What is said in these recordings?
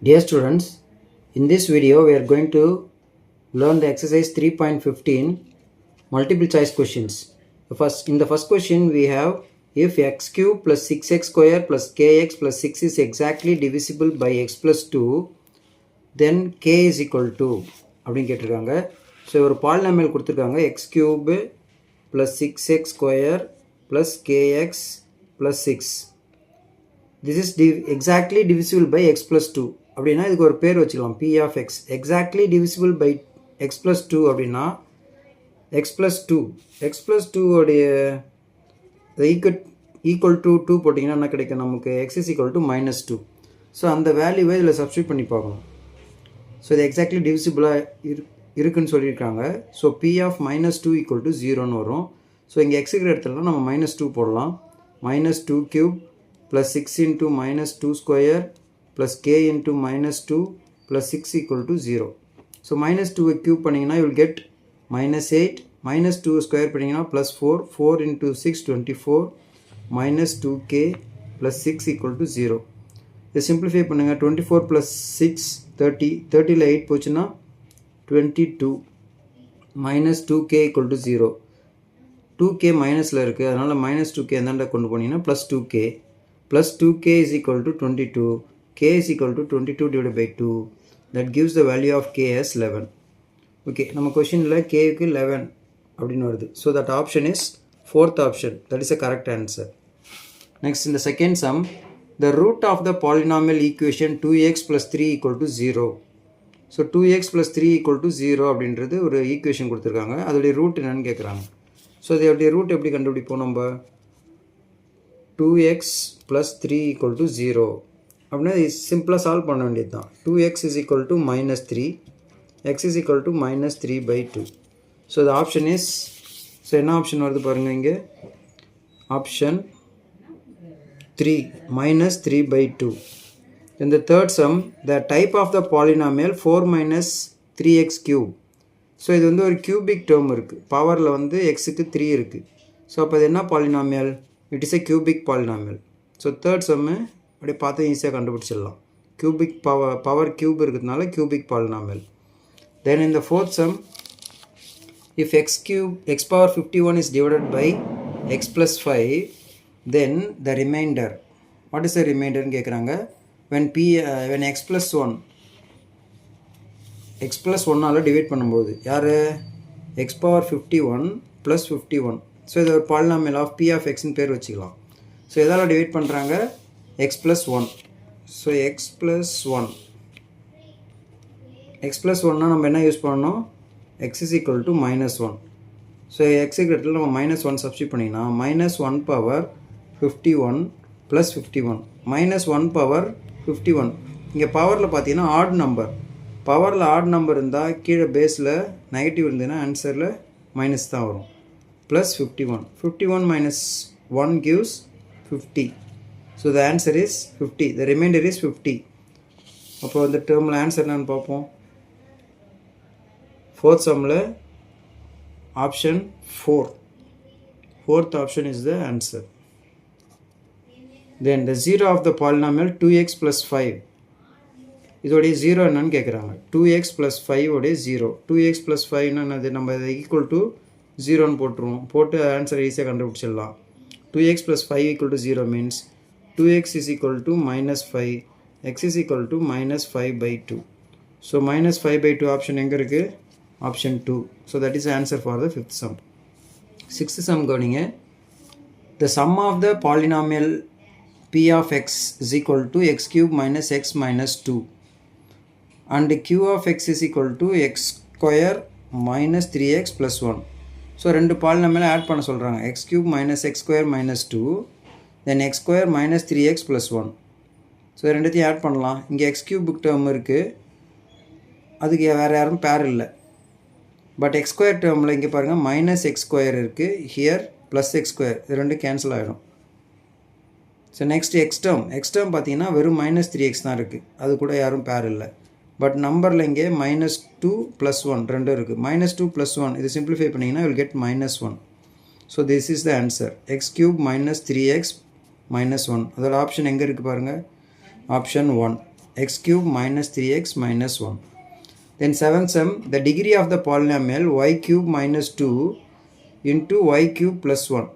Dear students, in this video we are going to learn the exercise 3.15 multiple choice questions. In the first question we have, if x cube plus 6x square plus kx plus 6 is exactly divisible by x plus 2, then k is equal to அப்படின்னு கேட்டிருக்காங்க. So ஒரு polynomial கொடுத்துருக்காங்க, x cube plus 6x square plus kx plus 6. This is exactly divisible by x plus 2. அப்படின்னா இதுக்கு ஒரு பேர் வச்சுக்கலாம், p of x. Exactly divisible by x plus 2 அப்படின்னா x plus 2 உடைய equal to 2 போட்டிங்கன்னா என்ன கிடைக்கும் நமக்கு? x is equal to minus 2. So அந்த வேல்யூவை இதில் சப்ஸ்டியூட் பண்ணி பார்க்கணும். ஸோ இது எக்ஸாக்ட்லி டிவிசிபிளாக இருக்குன்னு சொல்லியிருக்காங்க. So p of minus 2 equal to 0ன்னு வரும். ஸோ இங்கே x இருக்கிற இடத்துல நம்ம minus 2 போடலாம். minus 2 cube plus 6 into minus 2 square plus k into minus 2 plus 6 equal to 0. So minus 2 cube பண்ணிங்கன்னா you will get minus 8, minus 2 square பண்ணிங்கன்னா plus 4, 4 into 6 24, minus 2k plus 6 equal to 0. இதை simplify பண்ணுங்க. 24 plus 6 30, 30ல 8 போச்சுன்னா 22, minus 2k equal to 0. 2k மைனஸில் இருக்குது, அதனால் minus 2k எந்தாண்ட கொண்டு போனீங்கன்னா plus 2k. plus 2k is equal to 22. k is equal to 22 divided by 2. That gives the value of k as 11. Okay, நம்ம கொஷினில் k க்கு 11 அப்படின்னு வருது. So that option is fourth option. That is a correct answer. Next, in the second sum, the root of the polynomial equation 2x plus 3 equal to 0. So 2x plus 3 equal to 0 அப்படின்றது ஒரு equation கொடுத்துருக்காங்க. அதோடைய root என்னன்னு கேட்குறாங்க. So இதோடைய root எப்படி கண்டுபிடிப்போம்? நம்ம 2x plus 3 equal to 0 அப்படின்னா இது சிம்பிளாக சால்வ் பண்ண வேண்டியது தான். 2x is equal to minus 3, x is equal to minus 3 by 2. So the option is, so என்ன ஆப்ஷன் வருது பாருங்கள் இங்கே, option 3 minus 3 by 2. In the third sum, the type of the polynomial 4 minus 3x cube. So இது வந்து ஒரு cubic term இருக்குது, பவரில் வந்து எக்ஸுக்கு 3 இருக்குது. ஸோ அப்போ இது என்ன polynomial? It is a cubic polynomial. So third sum அப்படியே பார்த்து ஈஸியாக கண்டுபிடிச்சிடலாம். கியூபிக் பவர் கியூப் இருக்கிறதுனால cubic polynomial. Then in the fourth sum, if x power 51 is divided by x plus 5, then the remainder, what is the remainder ன்னு கேட்குறாங்க. when x plus 1 all divide பண்ணும்போது யார்? x power 51 plus 51. So இது ஒரு polynomial of p of xன்னு பேர் வச்சுக்கலாம். So எதால் divide பண்ணுறாங்க? x plus 1. So x plus 1னா நம்ம என்ன யூஸ் பண்ணணும்? x is equal to minus 1. So x இடத்துல நம்ம minus 1 சப்ஸ்டியூட் பண்ணிங்கன்னா minus 1 power 51 plus 51 minus 1 power 51. இங்கே பவரில் பார்த்தீங்கன்னா ஆட் நம்பர், பவரில் ஆட் நம்பர் இருந்தால் கீழே பேஸில் நெகட்டிவ் இருந்ததுன்னா ஆன்சரில் மைனஸ் தான் வரும். Plus 51 minus 1 gives 50. So the answer is 50. The remainder is 50. அப்போ இந்த டேர்மில் ஆன்சர் என்னன்னு பார்ப்போம். ஃபோர்த் சம்மில் option 4. Fourth option is the answer. Then the zero of the polynomial 2x plus 5. இதோடைய ஜீரோ என்னன்னு கேட்குறாங்க. 2x plus 5 உடைய ஜீரோ. 2x plus 5ன்னா அது நம்ம இதை ஈக்குவல் டு ஜீரோன்னு போட்டுருவோம். போட்டு ஆன்சர் ஈஸியாக கண்டுபிடிச்சிடலாம். 2x plus 5 equal to 0 means 2x is equal to minus 5, x is equal to minus 5 by 2. So minus 5 by 2 option எங்கே இருக்குது? Option 2. So that is the answer for the fifth sum. Sixth sum கவனிங்க. The sum of the polynomial p of x is equal to x cube minus x minus 2 and q of x is equal to x square minus 3x plus 1. So ரெண்டு polynomial add பண்ண சொல்கிறாங்க. x cube minus x square minus 2 then x square minus 3x plus 1. So ரெண்டுத்தையும் add பண்ணலாம். இங்கே x cube term இருக்குது, அதுக்கு வேறு யாரும் பேர் இல்லை. பட் x square டேர்மில் இங்கே பாருங்கள் மைனஸ் x square இருக்குது, ஹியர் ப்ளஸ் x square, இது ரெண்டு கேன்சல் ஆகிடும். ஸோ நெக்ஸ்ட் எக்ஸ் டேர்ம் பார்த்தீங்கன்னா வெறும் மைனஸ் 3x தான் இருக்குது, அது கூட யாரும் பேர் இல்லை. பட் நம்பரில் இங்கே minus 2 plus 1 ரெண்டும் இருக்குது. minus 2 plus 1 இது சிம்பிளிஃபை பண்ணிங்கன்னா you will get minus 1. So this is the answer. x cube minus 3x minus 1. அதோட ஆப்ஷன் எங்கே இருக்குது பாருங்கள், option 1. x cube minus 3x minus 1. Then 7th sum, the degree of the polynomial y cube minus 2 into y cube plus 1.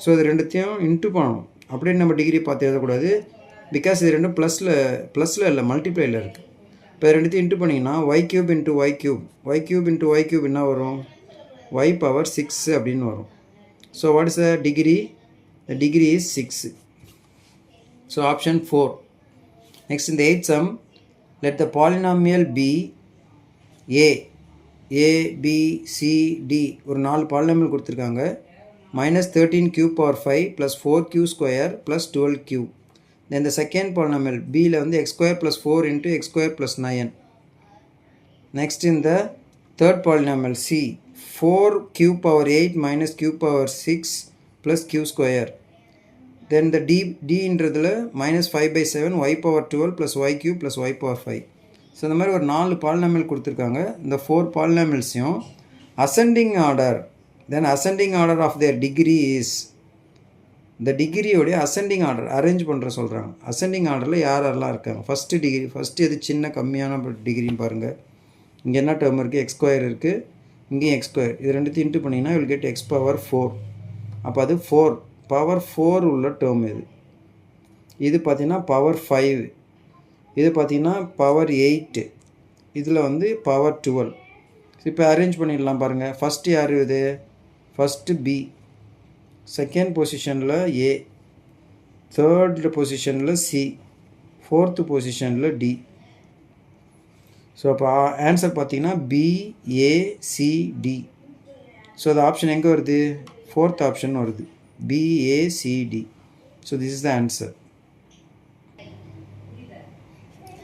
So இது ரெண்டுத்தையும் into பண்ணணும். அப்படியே நம்ம degree பார்த்து எழுதக்கூடாது, பிகாஸ் இது ரெண்டும் ப்ளஸில் இல்லை மல்டிப்ளையில் இருக்குது. இப்போ ரெண்டுத்தையும் இன்ட்டு பண்ணிங்கன்னா y cube into y cube into y cube என்ன வரும், y power 6 அப்படின்னு வரும். So what is the degree? The degree is 6. So option 4. Next in the 8th sum, let the polynomial be a b c d ஒரு 4 polynomial கொடுத்துருக்காங்க. minus 13 cube power 5 plus 4q square plus 12q. Then the second polynomial bல வந்து x square plus 4 into x square plus 9. Next in the third polynomial c, 4q power 8 minus q power 6 plus q square. Then the d இன்றதுல minus 5 by 7 y power 12 plus y cube plus y power 5. So இந்த மாதிரி ஒரு 4 polynomial கொடுத்துருக்காங்க. இந்த 4 பாலினாமியல்ஸையும் ascending order, then ascending order of their degree is, இந்த டிகிரியோடைய ascending order arrange பண்ணுற சொல்கிறாங்க. அசெண்டிங் ஆர்டரில் யாரெல்லாம் இருக்காங்க, ஃபஸ்ட்டு டிகிரி, ஃபஸ்ட்டு எது சின்ன கம்மியான டிகிரின்னு பாருங்கள். இங்கே என்ன டேர்ம் இருக்குது, எக்ஸ் ஸ்கொயர் இருக்குது, இங்கேயும் எக்ஸ் ஸ்கொயர், இது ரெண்டுத்தையும் இன்ட்டு பண்ணிங்கன்னா வில் கெட் எக்ஸ் பவர் 4. அப்போ அது 4 பவர் 4 உள்ள டேர்ம் இது. இது பார்த்திங்கன்னா பவர் 5, இது பார்த்திங்கன்னா பவர் 8, இதில் வந்து பவர் 12. இப்போ அரேஞ்ச் பண்ணிடலாம் பாருங்கள். ஃபஸ்ட்டு யார் இது, ஃபஸ்ட்டு பி, செகண்ட் பொசிஷனில் ஏ, தேர்டு பொசிஷனில் சி, ஃபோர்த்து பொசிஷனில் டி. ஸோ அப்போ ஆன்சர் பார்த்திங்கன்னா பிஏசிடி. ஸோ அது ஆப்ஷன் எங்கே வருது, ஃபோர்த் ஆப்ஷன் வருது, BACD. So this is the answer.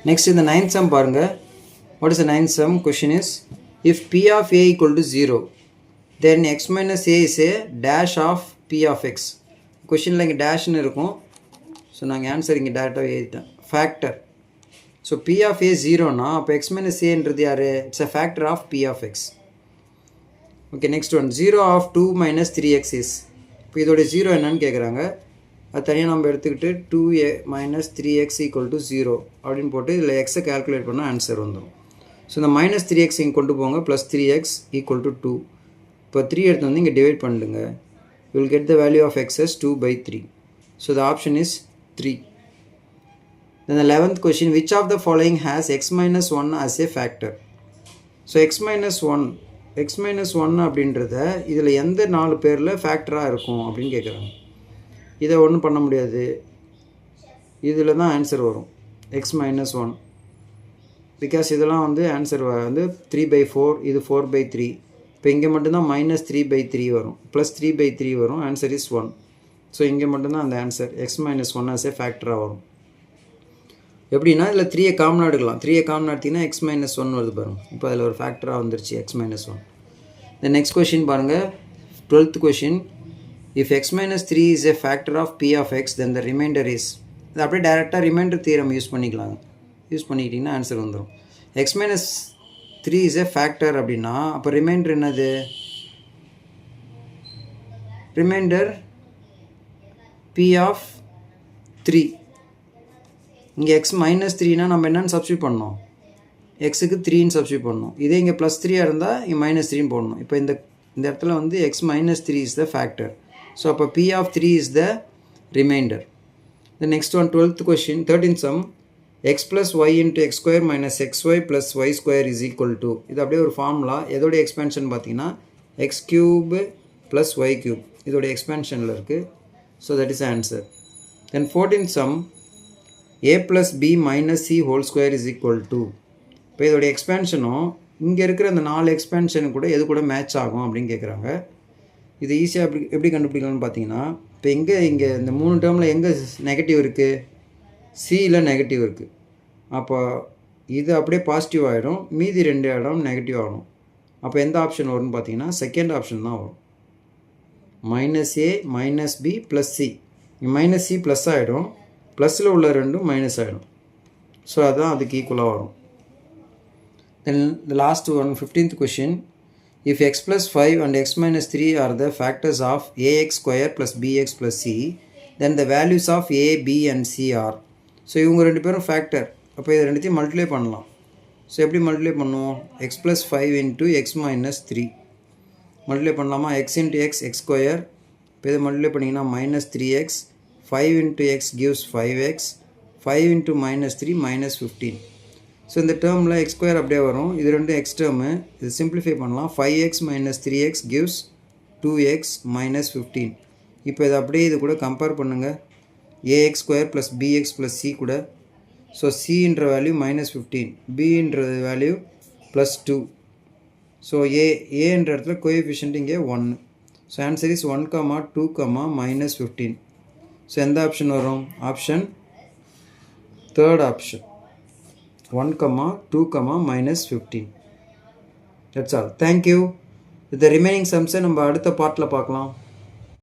Next in the 9th sum பாருங்க. What is the 9th sum? Question is, if P of A equal to 0, then x minus A is a dash of P of x. Questionல இங்கே டேஷ்னு இருக்கும். So நாங்கள் answer இங்கே டேரெக்டாக எழுதிட்டேன். Factor. So P of A 0னா அப்போ x minus Aன்றது யார், it's a factor of P of x. Okay, next one, 0 of 2 minus 3x is. இப்போ இதோடைய 0 என்னன்னு கேட்குறாங்க. அது தனியாக நம்ம எடுத்துக்கிட்டு 2a minus 3x equal to 0 அப்படின்னு போட்டு இதில் எக்ஸை கேல்குலேட் பண்ணால் ஆன்சர் வந்துடும். ஸோ இந்த மைனஸ் 3x இங்கே கொண்டு போங்க, ப்ளஸ் 3x ஈக்குவல் டு 2. இப்போ 3 எடுத்து வந்து இங்கே டிவைட் பண்ணிடுங்க. You will get the value of x as 2/3. So the option is 3. Then the 11th question, which of the following has x minus 1 as a factor? So x minus 1 அப்படின்றத இதில் எந்த 4 பேரில் ஃபேக்டராக இருக்கும் அப்படின்னு கேட்குறாங்க. இதை ஒன்றும் பண்ண முடியாது, இதில் தான் ஆன்சர் வரும் x minus 1, பிகாஸ் இதெல்லாம் வந்து ஆன்சர் வந்து 3/4, இது 4/3. இப்போ இங்கே மட்டும்தான் minus 3/3 வரும், ப்ளஸ் 3/3 வரும், ஆன்சர் இஸ் 1. ஸோ இங்கே மட்டும்தான் அந்த answer x minus 1 as a ஃபேக்டராக வரும். எப்படின்னா இதில் 3 காமனாக எடுக்கலாம், 3 காமனாக எடுத்திங்கன்னா x minus 1 வருது பாருங்கள். இப்போ அதில் ஒரு ஃபேக்டராக வந்துருச்சு x minus 1. The next question பாருங்கள், 12th question, if x minus 3 is a factor of P of x, then the remainder is. இது அப்படியே டேரெக்டாக ரிமைண்டர் தியரம் யூஸ் பண்ணிக்கலாங்க. யூஸ் பண்ணிக்கிட்டிங்கன்னா ஆன்சர் வந்துடும். x minus 3 is a factor அப்படின்னா அப்போ reminder என்னது, reminder P of 3. இங்கே x minus 3னா நம்ம என்னென்னு சப்ஸ்டியூட் பண்ணோம், எக்ஸுக்கு 3ன்னு சப்ஸ்டியூட் பண்ணணும். இதே இங்கே ப்ளஸ் 3 இருந்தால் இங்கே மைனஸ் 3 போடணும். இப்போ இந்த இடத்துல வந்து x minus 3 is the factor. So அப்போ P of 3 is the remainder. The next one, 12th question, 13th sum, x plus y into x square minus xy plus y square is equal to. இது அப்படியே ஒரு formula. எதோடைய எக்ஸ்பென்ஷன் பார்த்தீங்கன்னா x cube plus y cube, இதோடைய எக்ஸ்பென்ஷனில் இருக்குது. So that is answer. Then 14th sum, a plus b minus c whole square is equal to. இப்போ இதோடைய எக்ஸ்பென்ஷனும் இங்கே இருக்கிற அந்த 4 எக்ஸ்பென்ஷனு கூட எது கூட மேட்ச் ஆகும் அப்படின்னு கேட்குறாங்க. இது ஈஸியாக எப்படி கண்டுபிடிக்கலாம்னு பார்த்தீங்கன்னா, இப்போ இங்கே இந்த 3 டேர்மில் எங்கே நெகட்டிவ் இருக்குது, சியில் நெகட்டிவ் இருக்குது. அப்போ இது அப்படியே பாசிட்டிவ் ஆகிடும், மீதி 2 இடம் நெகட்டிவ் ஆகணும். அப்போ எந்த ஆப்ஷன் வரும்னு பார்த்தீங்கன்னா செகண்ட் ஆப்ஷன் தான் வரும். -a -b + c. Minus C plus ஆகிடும், ப்ளஸில் உள்ள 2 மைனஸ் ஆகிடும். ஸோ அதுதான் அதுக்கு ஈக்குவலாக வரும். Then the last one, 15th question, if x plus 5 and x minus 3 are the factors of ax square plus bx plus c, then the values of a, b and c are. So இவங்க 2 பேரும் factor அப்போ இது ரெண்டுத்தையும் multiply பண்ணலாம். So எப்படி multiply பண்ணுவோம்? X plus 5 into x minus 3 multiply பண்ணலாமா? X into x x square. இப்போ இதை மல்டிப்ளை பண்ணிங்கன்னா minus 3x, 5 into x gives 5x, 5 into minus 3 minus 15. So இந்த டேர்மில் எக்ஸ் ஸ்கொயர் அப்படியே வரும். இது ரெண்டும் எக்ஸ் டேர்மு, இது சிம்பிளிஃபை பண்ணலாம். 5x minus 3x gives 2x minus 15. இப்போ இதை அப்படியே இது கூட கம்பேர் பண்ணுங்கள். ax square plus bx plus c கூட. ஸோ cன்ற வேல்யூ மைனஸ் 15, bன்ற வேல்யூ ப்ளஸ் 2. ஸோ ஏன்ற இடத்துல கோஎஃபிஷியன்ட் இங்கே 1. So answer is 1, 2, minus 15. So எந்த ஆப்ஷன் வரும்? Option third option 1, 2, minus 15. That's all. Thank you. இந்த ரிமைனிங் சம்ஸை நம்ம அடுத்த பார்ட்டில் பார்க்கலாம்.